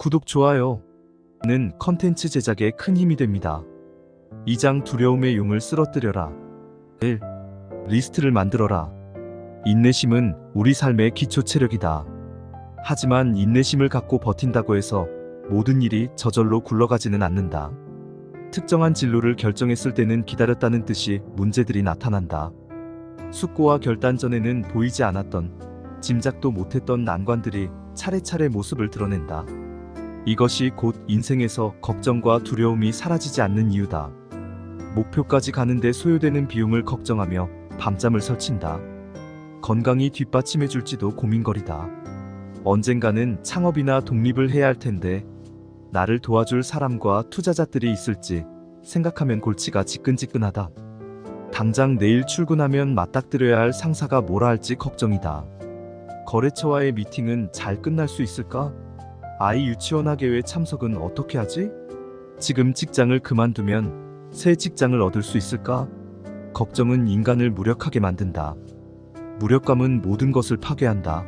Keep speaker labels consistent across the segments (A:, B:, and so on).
A: 구독, 좋아요는 컨텐츠 제작에 큰 힘이 됩니다. 2장 두려움의 용을 쓰러뜨려라. 1. 리스트를 만들어라. 인내심은 우리 삶의 기초 체력이다. 하지만 인내심을 갖고 버틴다고 해서 모든 일이 저절로 굴러가지는 않는다. 특정한 진로를 결정했을 때는 기다렸다는 뜻이 문제들이 나타난다. 숙고와 결단 전에는 보이지 않았던, 짐작도 못했던 난관들이 차례차례 모습을 드러낸다. 이것이 곧 인생에서 걱정과 두려움이 사라지지 않는 이유다. 목표까지 가는데 소요되는 비용을 걱정하며 밤잠을 설친다. 건강이 뒷받침해줄지도 고민거리다. 언젠가는 창업이나 독립을 해야 할 텐데 나를 도와줄 사람과 투자자들이 있을지 생각하면 골치가 지끈지끈하다. 당장 내일 출근하면 맞닥뜨려야 할 상사가 뭐라 할지 걱정이다. 거래처와의 미팅은 잘 끝날 수 있을까? 아이 유치원 학예회 참석은 어떻게 하지? 지금 직장을 그만두면 새 직장을 얻을 수 있을까? 걱정은 인간을 무력하게 만든다. 무력감은 모든 것을 파괴한다.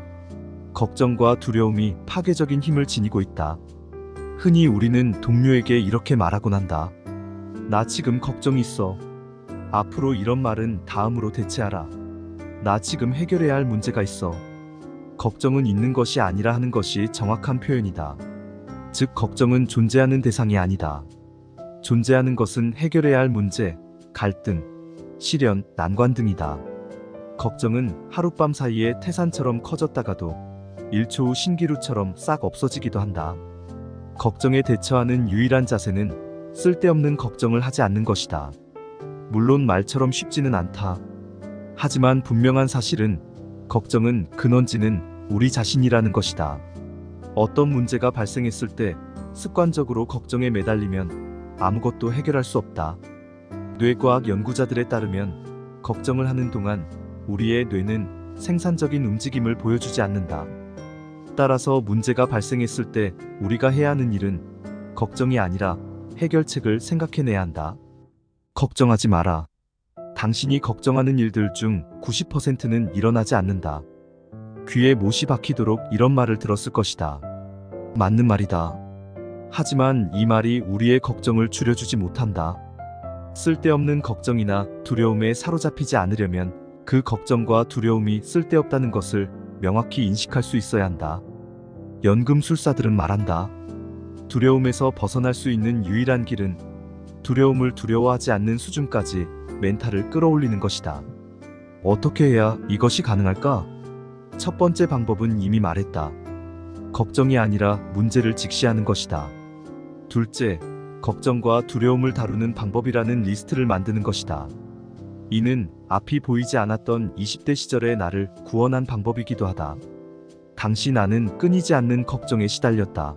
A: 걱정과 두려움이 파괴적인 힘을 지니고 있다. 흔히 우리는 동료에게 이렇게 말하곤 한다. 나 지금 걱정 있어. 앞으로 이런 말은 다음으로 대체하라. 나 지금 해결해야 할 문제가 있어. 걱정은 있는 것이 아니라 하는 것이 정확한 표현이다. 즉, 걱정은 존재하는 대상이 아니다. 존재하는 것은 해결해야 할 문제, 갈등, 시련, 난관 등이다. 걱정은 하룻밤 사이에 태산처럼 커졌다가도 1초 후 신기루처럼 싹 없어지기도 한다. 걱정에 대처하는 유일한 자세는 쓸데없는 걱정을 하지 않는 것이다. 물론 말처럼 쉽지는 않다. 하지만 분명한 사실은 걱정은 근원지는 우리 자신이라는 것이다. 어떤 문제가 발생했을 때 습관적으로 걱정에 매달리면 아무것도 해결할 수 없다. 뇌과학 연구자들에 따르면 걱정을 하는 동안 우리의 뇌는 생산적인 움직임을 보여주지 않는다. 따라서 문제가 발생했을 때 우리가 해야 하는 일은 걱정이 아니라 해결책을 생각해내야 한다. 걱정하지 마라. 당신이 걱정하는 일들 중 90%는 일어나지 않는다. 귀에 못이 박히도록 이런 말을 들었을 것이다. 맞는 말이다. 하지만 이 말이 우리의 걱정을 줄여주지 못한다. 쓸데없는 걱정이나 두려움에 사로잡히지 않으려면 그 걱정과 두려움이 쓸데없다는 것을 명확히 인식할 수 있어야 한다. 연금술사들은 말한다. 두려움에서 벗어날 수 있는 유일한 길은 두려움을 두려워하지 않는 수준까지 멘탈을 끌어올리는 것이다. 어떻게 해야 이것이 가능할까? 첫 번째 방법은 이미 말했다. 걱정이 아니라 문제를 직시하는 것이다. 둘째, 걱정과 두려움을 다루는 방법이라는 리스트를 만드는 것이다. 이는 앞이 보이지 않았던 20대 시절의 나를 구원한 방법이기도 하다. 당시 나는 끊이지 않는 걱정에 시달렸다.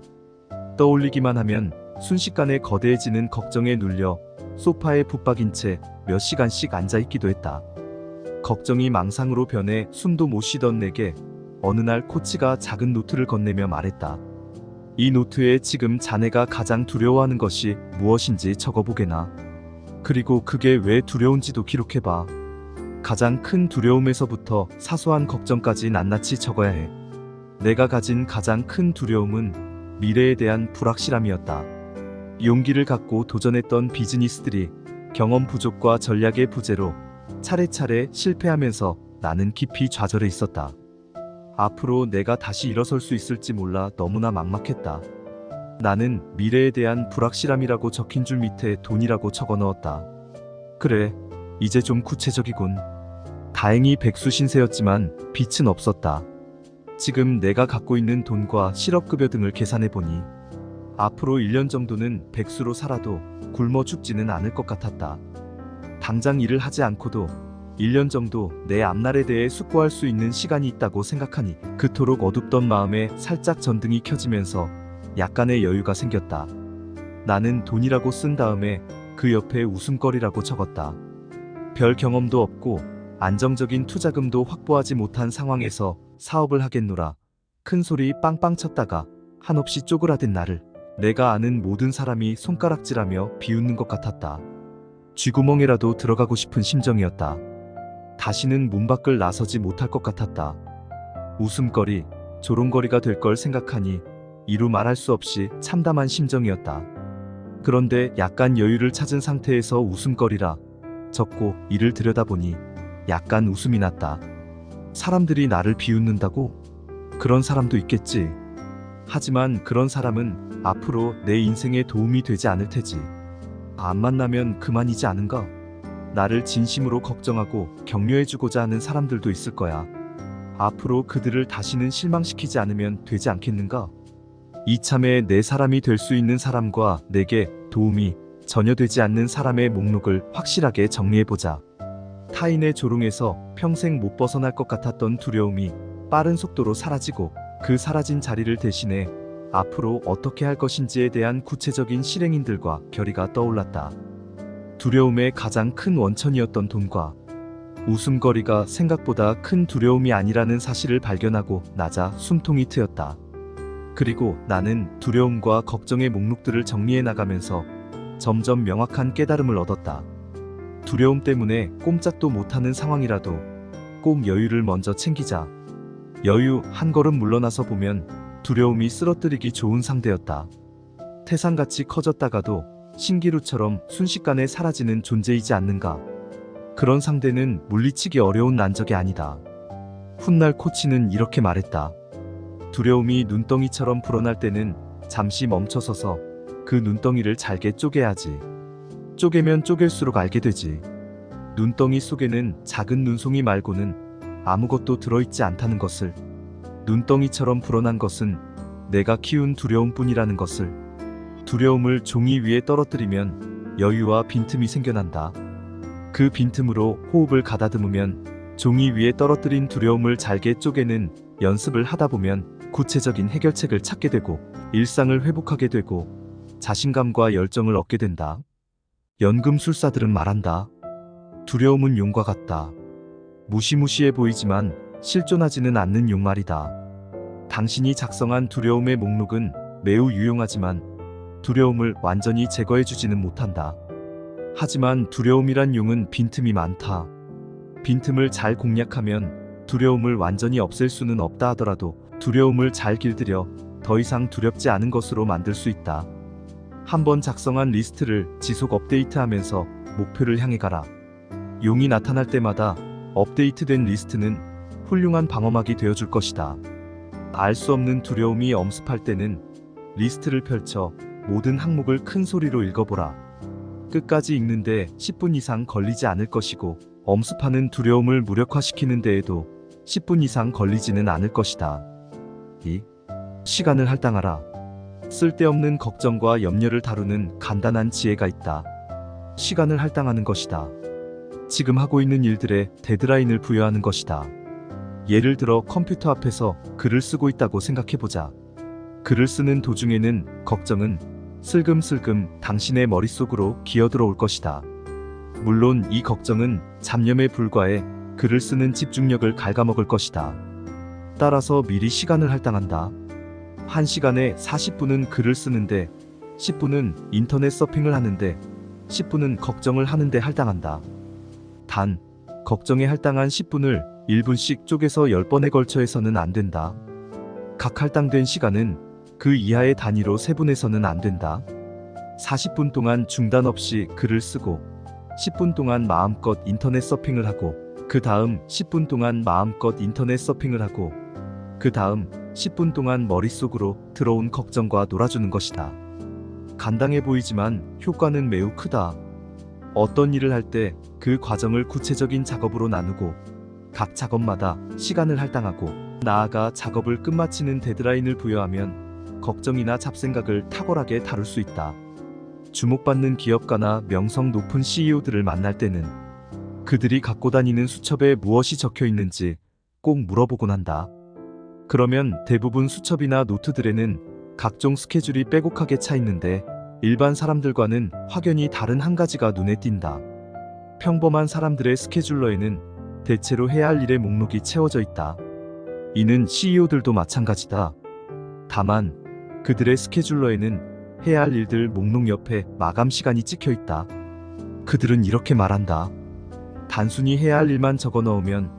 A: 떠올리기만 하면 순식간에 거대해지는 걱정에 눌려 소파에 붙박인 채 몇 시간씩 앉아있기도 했다. 걱정이 망상으로 변해 숨도 못 쉬던 내게 어느 날 코치가 작은 노트를 건네며 말했다. 이 노트에 지금 자네가 가장 두려워하는 것이 무엇인지 적어보게나. 그리고 그게 왜 두려운지도 기록해봐. 가장 큰 두려움에서부터 사소한 걱정까지 낱낱이 적어야 해. 내가 가진 가장 큰 두려움은 미래에 대한 불확실함이었다. 용기를 갖고 도전했던 비즈니스들이 경험 부족과 전략의 부재로 차례차례 실패하면서 나는 깊이 좌절해 있었다. 앞으로 내가 다시 일어설 수 있을지 몰라 너무나 막막했다. 나는 미래에 대한 불확실함이라고 적힌 줄 밑에 돈이라고 적어 넣었다. 그래, 이제 좀 구체적이군. 다행히 백수 신세였지만 빚은 없었다. 지금 내가 갖고 있는 돈과 실업급여 등을 계산해보니 앞으로 1년 정도는 백수로 살아도 굶어 죽지는 않을 것 같았다. 당장 일을 하지 않고도 1년 정도 내 앞날에 대해 숙고할 수 있는 시간이 있다고 생각하니 그토록 어둡던 마음에 살짝 전등이 켜지면서 약간의 여유가 생겼다. 나는 돈이라고 쓴 다음에 그 옆에 웃음거리라고 적었다. 별 경험도 없고 안정적인 투자금도 확보하지 못한 상황에서 사업을 하겠노라 큰 소리 빵빵 쳤다가 한없이 쪼그라든 나를 내가 아는 모든 사람이 손가락질하며 비웃는 것 같았다. 쥐구멍이라도 들어가고 싶은 심정이었다. 다시는 문 밖을 나서지 못할 것 같았다. 웃음거리, 조롱거리가 될 걸 생각하니 이루 말할 수 없이 참담한 심정이었다. 그런데 약간 여유를 찾은 상태에서 웃음거리라 적고 이를 들여다보니 약간 웃음이 났다. 사람들이 나를 비웃는다고? 그런 사람도 있겠지. 하지만 그런 사람은 앞으로 내 인생에 도움이 되지 않을 테지. 안 만나면 그만이지 않은가? 나를 진심으로 걱정하고 격려해주고자 하는 사람들도 있을 거야. 앞으로 그들을 다시는 실망시키지 않으면 되지 않겠는가? 이참에 내 사람이 될 수 있는 사람과 내게 도움이 전혀 되지 않는 사람의 목록을 확실하게 정리해보자. 타인의 조롱에서 평생 못 벗어날 것 같았던 두려움이 빠른 속도로 사라지고 그 사라진 자리를 대신해 앞으로 어떻게 할 것인지에 대한 구체적인 실행인들과 결의가 떠올랐다. 두려움의 가장 큰 원천이었던 돈과 웃음거리가 생각보다 큰 두려움이 아니라는 사실을 발견하고 나자 숨통이 트였다. 그리고 나는 두려움과 걱정의 목록들을 정리해 나가면서 점점 명확한 깨달음을 얻었다. 두려움 때문에 꼼짝도 못하는 상황이라도 꼭 여유를 먼저 챙기자. 여유 한 걸음 물러나서 보면 두려움이 쓰러뜨리기 좋은 상대였다. 태산같이 커졌다가도 신기루처럼 순식간에 사라지는 존재이지 않는가. 그런 상대는 물리치기 어려운 난적이 아니다. 훗날 코치는 이렇게 말했다. 두려움이 눈덩이처럼 불어날 때는 잠시 멈춰서서 그 눈덩이를 잘게 쪼개야지. 쪼개면 쪼갤수록 알게 되지. 눈덩이 속에는 작은 눈송이 말고는 아무것도 들어있지 않다는 것을. 눈덩이처럼 불어난 것은 내가 키운 두려움뿐이라는 것을. 두려움을 종이 위에 떨어뜨리면 여유와 빈틈이 생겨난다. 그 빈틈으로 호흡을 가다듬으면 종이 위에 떨어뜨린 두려움을 잘게 쪼개는 연습을 하다 보면 구체적인 해결책을 찾게 되고 일상을 회복하게 되고 자신감과 열정을 얻게 된다. 연금술사들은 말한다. 두려움은 용과 같다. 무시무시해 보이지만 실존하지는 않는 용 말이다. 당신이 작성한 두려움의 목록은 매우 유용하지만 두려움을 완전히 제거해주지는 못한다. 하지만 두려움이란 용은 빈틈이 많다. 빈틈을 잘 공략하면 두려움을 완전히 없앨 수는 없다 하더라도 두려움을 잘 길들여 더 이상 두렵지 않은 것으로 만들 수 있다. 한번 작성한 리스트를 지속 업데이트하면서 목표를 향해 가라. 용이 나타날 때마다 업데이트된 리스트는 훌륭한 방어막이 되어줄 것이다. 알 수 없는 두려움이 엄습할 때는 리스트를 펼쳐 모든 항목을 큰 소리로 읽어보라. 끝까지 읽는데 10분 이상 걸리지 않을 것이고 엄습하는 두려움을 무력화시키는 데에도 10분 이상 걸리지는 않을 것이다. 2. 시간을 할당하라. 쓸데없는 걱정과 염려를 다루는 간단한 지혜가 있다. 시간을 할당하는 것이다. 지금 하고 있는 일들에 데드라인을 부여하는 것이다. 예를 들어 컴퓨터 앞에서 글을 쓰고 있다고 생각해보자. 글을 쓰는 도중에는 걱정은 슬금슬금 당신의 머릿속으로 기어들어올 것이다. 물론 이 걱정은 잡념에 불과해 글을 쓰는 집중력을 갉아먹을 것이다. 따라서 미리 시간을 할당한다. 1시간에 40분은 글을 쓰는데 10분은 인터넷 서핑을 하는데 10분은 걱정을 하는데 할당한다. 단, 걱정에 할당한 10분을 1분씩 쪼개서 10번에 걸쳐 해서는 안 된다. 각 할당된 시간은 그 이하의 단위로 세분해서는 안 된다. 40분 동안 중단 없이 글을 쓰고 10분 동안 마음껏 인터넷 서핑을 하고 그 다음 10분 동안 마음껏 인터넷 서핑을 하고 그 다음 10분 동안 머릿속으로 들어온 걱정과 놀아주는 것이다. 간단해 보이지만 효과는 매우 크다. 어떤 일을 할 때 그 과정을 구체적인 작업으로 나누고 각 작업마다 시간을 할당하고 나아가 작업을 끝마치는 데드라인을 부여하면 걱정이나 잡생각을 탁월하게 다룰 수 있다. 주목받는 기업가나 명성 높은 CEO들을 만날 때는 그들이 갖고 다니는 수첩에 무엇이 적혀 있는지 꼭 물어보곤 한다. 그러면 대부분 수첩이나 노트들에는 각종 스케줄이 빼곡하게 차 있는데 일반 사람들과는 확연히 다른 한 가지가 눈에 띈다. 평범한 사람들의 스케줄러에는 대체로 해야 할 일의 목록이 채워져 있다. 이는 CEO들도 마찬가지다. 다만 그들의 스케줄러에는 해야 할 일들 목록 옆에 마감 시간이 찍혀 있다. 그들은 이렇게 말한다. 단순히 해야 할 일만 적어 넣으면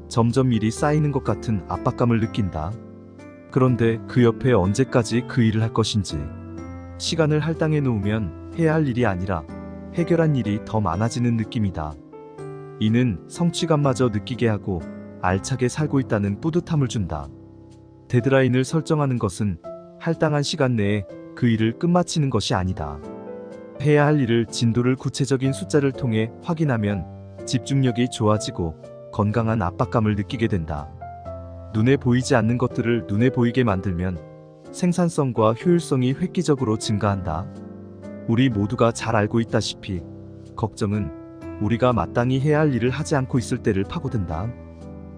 A: 점점 일이 쌓이는 것 같은 압박감을 느낀다. 그런데 그 옆에 언제까지 그 일을 할 것인지. 시간을 할당해 놓으면 해야 할 일이 아니라 해결한 일이 더 많아지는 느낌이다. 이는 성취감마저 느끼게 하고 알차게 살고 있다는 뿌듯함을 준다. 데드라인을 설정하는 것은 할당한 시간 내에 그 일을 끝마치는 것이 아니다. 해야 할 일을 진도를 구체적인 숫자를 통해 확인하면 집중력이 좋아지고 건강한 압박감을 느끼게 된다. 눈에 보이지 않는 것들을 눈에 보이게 만들면 생산성과 효율성이 획기적으로 증가한다. 우리 모두가 잘 알고 있다시피 걱정은 우리가 마땅히 해야 할 일을 하지 않고 있을 때를 파고든다.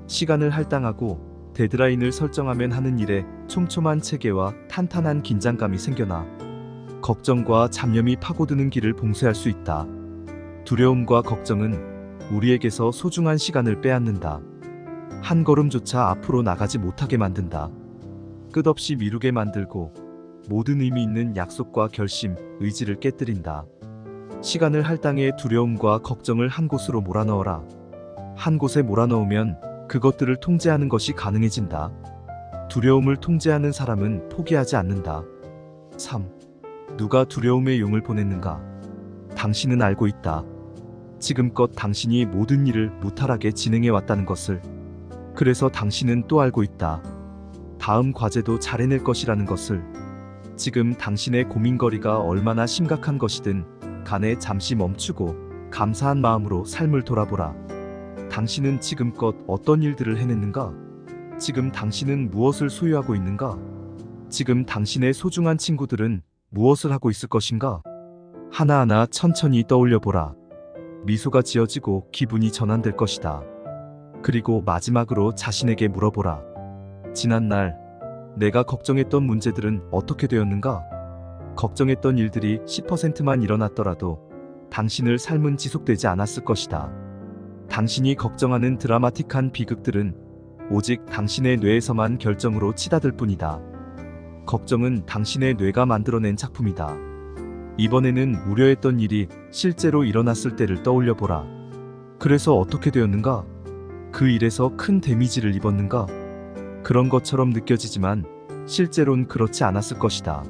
A: 시간을 할당하고 데드라인을 설정하면 하는 일에 촘촘한 체계와 탄탄한 긴장감이 생겨나 걱정과 잡념이 파고드는 길을 봉쇄할 수 있다. 두려움과 걱정은 우리에게서 소중한 시간을 빼앗는다. 한 걸음조차 앞으로 나가지 못하게 만든다. 끝없이 미루게 만들고 모든 의미 있는 약속과 결심, 의지를 깨뜨린다. 시간을 할당해 두려움과 걱정을 한 곳으로 몰아넣어라. 한 곳에 몰아넣으면 그것들을 통제하는 것이 가능해진다. 두려움을 통제하는 사람은 포기하지 않는다. 3. 누가 두려움의 용을 보냈는가? 당신은 알고 있다. 지금껏 당신이 모든 일을 무탈하게 진행해 왔다는 것을. 그래서 당신은 또 알고 있다. 다음 과제도 잘 해낼 것이라는 것을. 지금 당신의 고민거리가 얼마나 심각한 것이든 간에 잠시 멈추고 감사한 마음으로 삶을 돌아보라. 당신은 지금껏 어떤 일들을 해냈는가? 지금 당신은 무엇을 소유하고 있는가? 지금 당신의 소중한 친구들은 무엇을 하고 있을 것인가? 하나하나 천천히 떠올려 보라. 미소가 지어지고 기분이 전환될 것이다. 그리고 마지막으로 자신에게 물어보라. 지난날 내가 걱정했던 문제들은 어떻게 되었는가? 걱정했던 일들이 10%만 일어났더라도 당신을 삶은 지속되지 않았을 것이다. 당신이 걱정하는 드라마틱한 비극들은 오직 당신의 뇌에서만 결정으로 치닫을 뿐이다. 걱정은 당신의 뇌가 만들어낸 작품이다. 이번에는 우려했던 일이 실제로 일어났을 때를 떠올려 보라. 그래서 어떻게 되었는가? 그 일에서 큰 데미지를 입었는가? 그런 것처럼 느껴지지만 실제론 그렇지 않았을 것이다.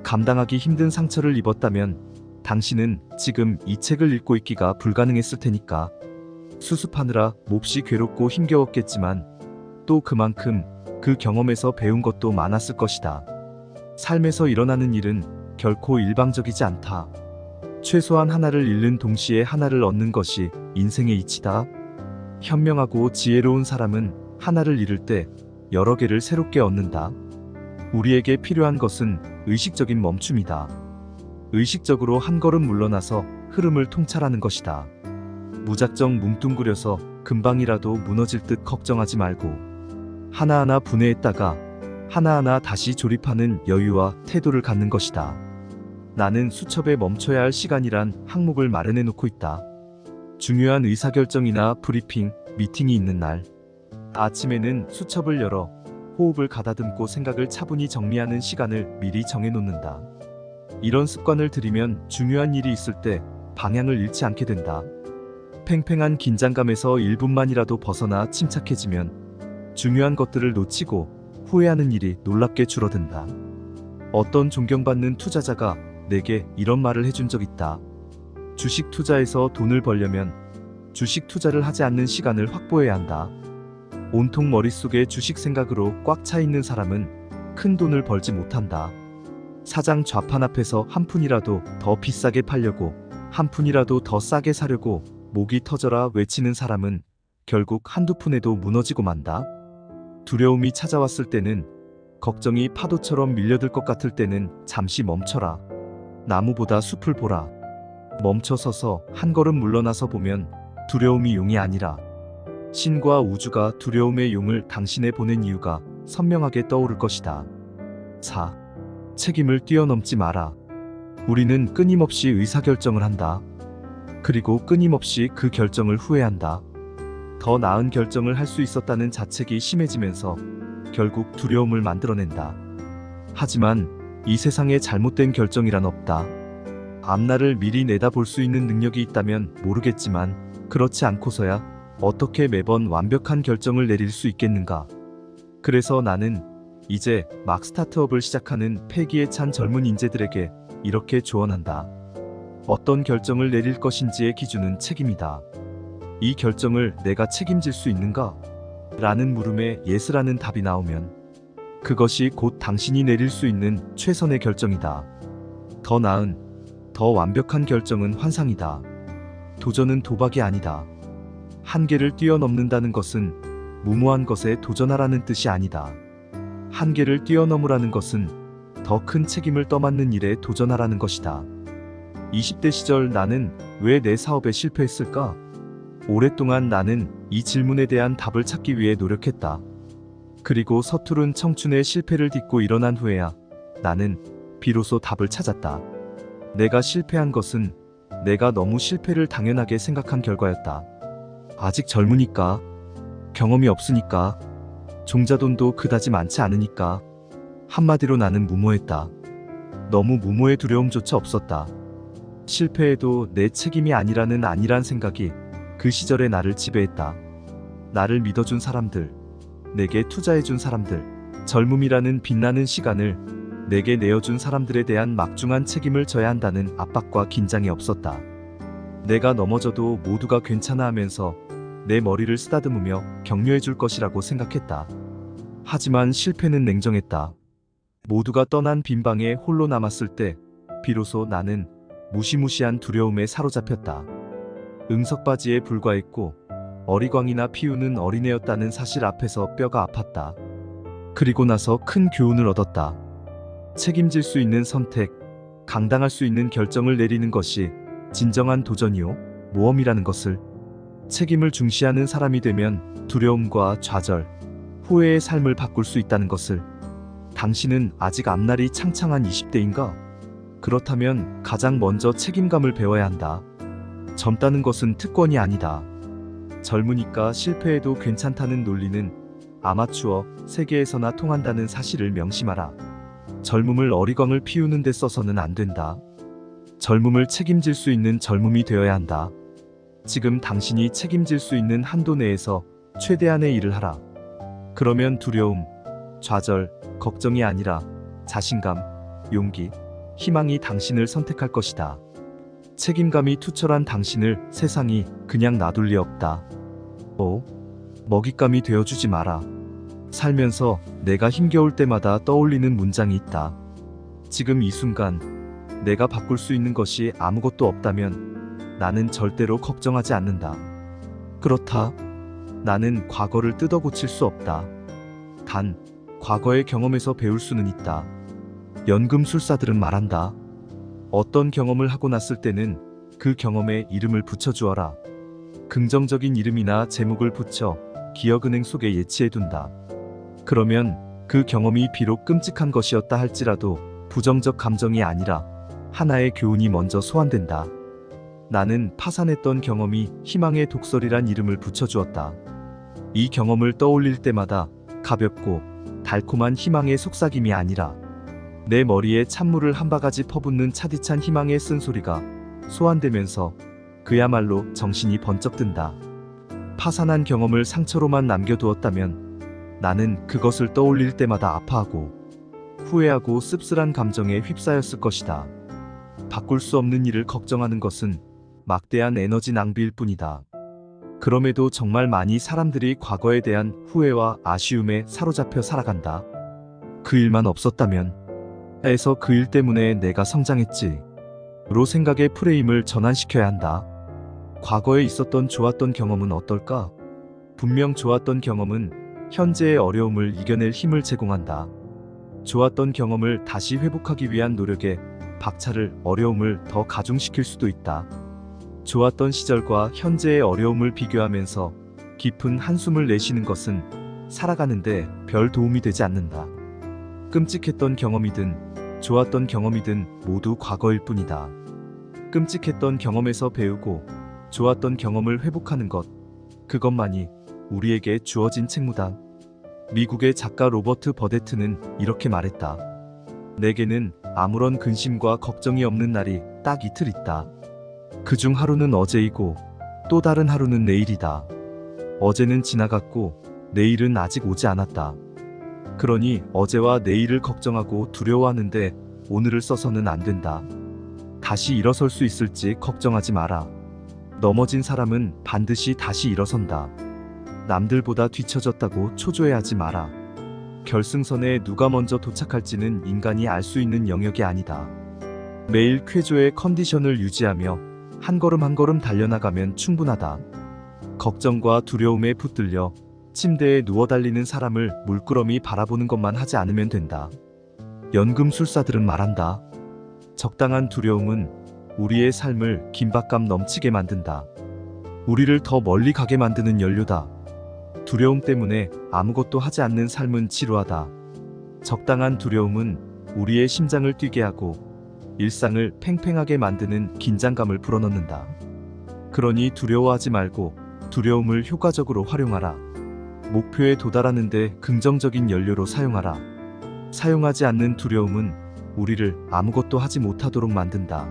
A: 감당하기 힘든 상처를 입었다면 당신은 지금 이 책을 읽고 있기가 불가능했을 테니까. 수습하느라 몹시 괴롭고 힘겨웠겠지만 또 그만큼 그 경험에서 배운 것도 많았을 것이다. 삶에서 일어나는 일은 결코 일방적이지 않다. 최소한 하나를 잃는 동시에 하나를 얻는 것이 인생의 이치다. 현명하고 지혜로운 사람은 하나를 잃을 때 여러 개를 새롭게 얻는다. 우리에게 필요한 것은 의식적인 멈춤이다. 의식적으로 한 걸음 물러나서 흐름을 통찰하는 것이다. 무작정 뭉뚱그려서 금방이라도 무너질 듯 걱정하지 말고 하나하나 분해했다가 하나하나 다시 조립하는 여유와 태도를 갖는 것이다. 나는 수첩에 멈춰야 할 시간이란 항목을 마련해 놓고 있다. 중요한 의사결정이나 브리핑, 미팅이 있는 날 아침에는 수첩을 열어 호흡을 가다듬고 생각을 차분히 정리하는 시간을 미리 정해 놓는다. 이런 습관을 들이면 중요한 일이 있을 때 방향을 잃지 않게 된다. 팽팽한 긴장감에서 1분만이라도 벗어나 침착해지면 중요한 것들을 놓치고 후회하는 일이 놀랍게 줄어든다. 어떤 존경받는 투자자가 내게 이런 말을 해준 적 있다. 주식 투자에서 돈을 벌려면 주식 투자를 하지 않는 시간을 확보해야 한다. 온통 머릿속에 주식 생각으로 꽉 차 있는 사람은 큰 돈을 벌지 못한다. 사장 좌판 앞에서 한 푼이라도 더 비싸게 팔려고 한 푼이라도 더 싸게 사려고 목이 터져라 외치는 사람은 결국 한두 푼에도 무너지고 만다. 두려움이 찾아왔을 때는, 걱정이 파도처럼 밀려들 것 같을 때는 잠시 멈춰라. 나무보다 숲을 보라. 멈춰서서 한 걸음 물러나서 보면 두려움이 용이 아니라 신과 우주가 두려움의 용을 당신에 보낸 이유가 선명하게 떠오를 것이다. 4. 책임을 뛰어넘지 마라. 우리는 끊임없이 의사결정을 한다. 그리고 끊임없이 그 결정을 후회한다. 더 나은 결정을 할 수 있었다는 자책이 심해지면서 결국 두려움을 만들어낸다. 하지만 이 세상에 잘못된 결정이란 없다. 앞날을 미리 내다볼 수 있는 능력이 있다면 모르겠지만 그렇지 않고서야 어떻게 매번 완벽한 결정을 내릴 수 있겠는가? 그래서 나는 이제 막 스타트업을 시작하는 패기에 찬 젊은 인재들에게 이렇게 조언한다. 어떤 결정을 내릴 것인지의 기준은 책임이다. 이 결정을 내가 책임질 수 있는가? 라는 물음에 예스라는 답이 나오면 그것이 곧 당신이 내릴 수 있는 최선의 결정이다. 더 나은, 더 완벽한 결정은 환상이다. 도전은 도박이 아니다. 한계를 뛰어넘는다는 것은 무모한 것에 도전하라는 뜻이 아니다. 한계를 뛰어넘으라는 것은 더 큰 책임을 떠맡는 일에 도전하라는 것이다. 20대 시절 나는 왜 내 사업에 실패했을까? 오랫동안 나는 이 질문에 대한 답을 찾기 위해 노력했다. 그리고 서투른 청춘의 실패를 딛고 일어난 후에야 나는 비로소 답을 찾았다. 내가 실패한 것은 내가 너무 실패를 당연하게 생각한 결과였다. 아직 젊으니까, 경험이 없으니까, 종자돈도 그다지 많지 않으니까, 한마디로 나는 무모했다. 너무 무모의 두려움조차 없었다. 실패해도 내 책임이 아니라는 안일한 생각이 그 시절의 나를 지배했다. 나를 믿어준 사람들, 내게 투자해준 사람들, 젊음이라는 빛나는 시간을 내게 내어준 사람들에 대한 막중한 책임을 져야 한다는 압박과 긴장이 없었다. 내가 넘어져도 모두가 괜찮아 하면서 내 머리를 쓰다듬으며 격려해줄 것이라고 생각했다. 하지만 실패는 냉정했다. 모두가 떠난 빈방에 홀로 남았을 때 비로소 나는 무시무시한 두려움에 사로잡혔다. 응석바지에 불과했고 어리광이나 피우는 어린애였다는 사실 앞에서 뼈가 아팠다. 그리고 나서 큰 교훈을 얻었다. 책임질 수 있는 선택, 강당할 수 있는 결정을 내리는 것이 진정한 도전이요, 모험이라는 것을. 책임을 중시하는 사람이 되면 두려움과 좌절, 후회의 삶을 바꿀 수 있다는 것을. 당신은 아직 앞날이 창창한 20대인가? 그렇다면 가장 먼저 책임감을 배워야 한다. 젊다는 것은 특권이 아니다. 젊으니까 실패해도 괜찮다는 논리는 아마추어 세계에서나 통한다는 사실을 명심하라. 젊음을 어리광을 피우는 데 써서는 안 된다. 젊음을 책임질 수 있는 젊음이 되어야 한다. 지금 당신이 책임질 수 있는 한도 내에서 최대한의 일을 하라. 그러면 두려움, 좌절, 걱정이 아니라 자신감, 용기, 희망이 당신을 선택할 것이다. 책임감이 투철한 당신을 세상이 그냥 놔둘 리 없다. 먹잇감이 되어주지 마라. 살면서 내가 힘겨울 때마다 떠올리는 문장이 있다. 지금 이 순간 내가 바꿀 수 있는 것이 아무것도 없다면 나는 절대로 걱정하지 않는다. 그렇다. 나는 과거를 뜯어 고칠 수 없다. 단, 과거의 경험에서 배울 수는 있다. 연금술사들은 말한다. 어떤 경험을 하고 났을 때는 그 경험에 이름을 붙여주어라. 긍정적인 이름이나 제목을 붙여 기억은행 속에 예치해둔다. 그러면 그 경험이 비록 끔찍한 것이었다 할지라도 부정적 감정이 아니라 하나의 교훈이 먼저 소환된다. 나는 파산했던 경험이 희망의 독설이란 이름을 붙여주었다. 이 경험을 떠올릴 때마다 가볍고 달콤한 희망의 속삭임이 아니라 내 머리에 찬물을 한 바가지 퍼붓는 차디찬 희망의 쓴소리가 소환되면서 그야말로 정신이 번쩍 든다. 파산한 경험을 상처로만 남겨두었다면 나는 그것을 떠올릴 때마다 아파하고 후회하고 씁쓸한 감정에 휩싸였을 것이다. 바꿀 수 없는 일을 걱정하는 것은 막대한 에너지 낭비일 뿐이다. 그럼에도 정말 많이 사람들이 과거에 대한 후회와 아쉬움에 사로잡혀 살아간다. 그 일만 없었다면 에서 그 일 때문에 내가 성장했지 로 생각의 프레임을 전환시켜야 한다. 과거에 있었던 좋았던 경험은 어떨까? 분명 좋았던 경험은 현재의 어려움을 이겨낼 힘을 제공한다. 좋았던 경험을 다시 회복하기 위한 노력에 박차를 어려움을 더 가중시킬 수도 있다. 좋았던 시절과 현재의 어려움을 비교하면서 깊은 한숨을 내쉬는 것은 살아가는데 별 도움이 되지 않는다. 끔찍했던 경험이든 좋았던 경험이든 모두 과거일 뿐이다. 끔찍했던 경험에서 배우고 좋았던 경험을 회복하는 것, 그것만이 우리에게 주어진 책무다. 미국의 작가 로버트 버데트는 이렇게 말했다. 내게는 아무런 근심과 걱정이 없는 날이 딱 이틀 있다. 그중 하루는 어제이고 또 다른 하루는 내일이다. 어제는 지나갔고 내일은 아직 오지 않았다. 그러니 어제와 내일을 걱정하고 두려워하는데 오늘을 써서는 안 된다. 다시 일어설 수 있을지 걱정하지 마라. 넘어진 사람은 반드시 다시 일어선다. 남들보다 뒤처졌다고 초조해하지 마라. 결승선에 누가 먼저 도착할지는 인간이 알 수 있는 영역이 아니다. 매일 쾌조의 컨디션을 유지하며 한 걸음 한 걸음 달려나가면 충분하다. 걱정과 두려움에 붙들려 침대에 누워 달리는 사람을 물끄러미 바라보는 것만 하지 않으면 된다. 연금술사들은 말한다. 적당한 두려움은 우리의 삶을 긴박감 넘치게 만든다. 우리를 더 멀리 가게 만드는 연료다. 두려움 때문에 아무것도 하지 않는 삶은 지루하다. 적당한 두려움은 우리의 심장을 뛰게 하고 일상을 팽팽하게 만드는 긴장감을 불어넣는다. 그러니 두려워하지 말고 두려움을 효과적으로 활용하라. 목표에 도달하는데 긍정적인 연료로 사용하라. 사용하지 않는 두려움은 우리를 아무것도 하지 못하도록 만든다.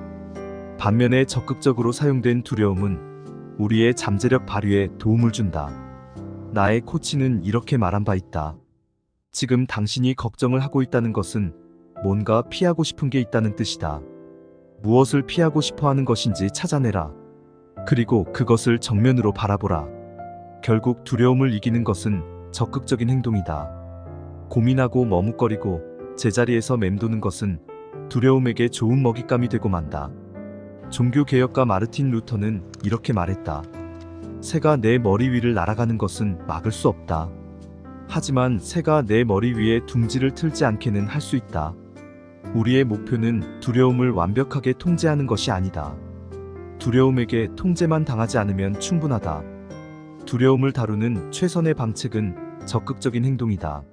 A: 반면에 적극적으로 사용된 두려움은 우리의 잠재력 발휘에 도움을 준다. 나의 코치는 이렇게 말한 바 있다. 지금 당신이 걱정을 하고 있다는 것은 뭔가 피하고 싶은 게 있다는 뜻이다. 무엇을 피하고 싶어 하는 것인지 찾아내라. 그리고 그것을 정면으로 바라보라. 결국 두려움을 이기는 것은 적극적인 행동이다. 고민하고 머뭇거리고 제자리에서 맴도는 것은 두려움에게 좋은 먹잇감이 되고 만다. 종교개혁가 마르틴 루터는 이렇게 말했다. 새가 내 머리 위를 날아가는 것은 막을 수 없다. 하지만 새가 내 머리 위에 둥지를 틀지 않게는 할 수 있다. 우리의 목표는 두려움을 완벽하게 통제하는 것이 아니다. 두려움에게 통제만 당하지 않으면 충분하다. 두려움을 다루는 최선의 방책은 적극적인 행동이다.